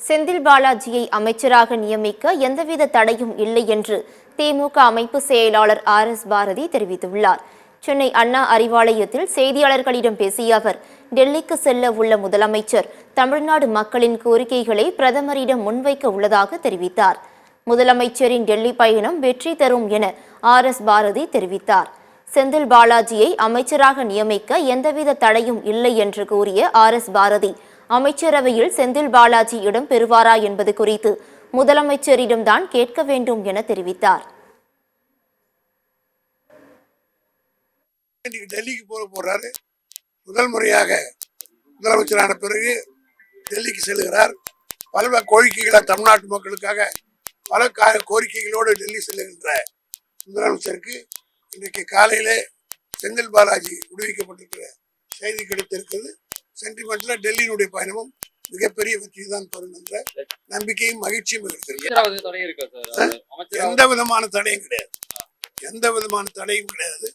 செந்தில் பாலாஜியை அமைச்சராக நியமிக்க எந்தவித தடையும் இல்லை என்று திமுக அமைப்பு செயலாளர் RS பாரதி தெரிவித்துள்ளார். சென்னை அண்ணா அறிவாலயத்தில் செய்தியாளர்களிடம் பேசிய அவர், டெல்லிக்கு செல்ல உள்ள முதலமைச்சர் தமிழ்நாடு மக்களின் கோரிக்கைகளை பிரதமரிடம் முன்வைக்க உள்ளதாக தெரிவித்தார். முதலமைச்சரின் டெல்லி பயணம் வெற்றி தரும் என RS பாரதி தெரிவித்தார். செந்தில் பாலாஜியை அமைச்சராக நியமிக்க எந்தவித தடையும் இல்லை என்று கூறிய RS பாரதி, அமைச்சரவையில் செந்தில் பாலாஜி இடம் பெறுவாரா என்பது குறித்து முதலமைச்சரிடம்தான் கேட்க வேண்டும் என தெரிவித்தார். டெல்லிக்கு போறாரு. முதல் முறையாக முதலமைச்சரான பிறகு டெல்லிக்கு செல்கிறார். பல கோரிக்கைகளை தமிழ்நாட்டு மக்களுக்காக பல கோரிக்கைகளோடு டெல்லி செல்லுகின்ற முதலமைச்சருக்கு இன்றைக்கு காலையிலே செந்தில் பாலாஜி விடுவிக்கப்பட்டிருக்கிற செய்தி கிடைத்திருக்கிறது. சென்டிமெண்ட்ல டெல்லியினுடைய பயணமும் மிகப்பெரிய வெற்றி தான் பெறும் என்ற நம்பிக்கையும் மகிழ்ச்சியும் இருக்கிறது. எந்த விதமான தடையும் கிடையாது.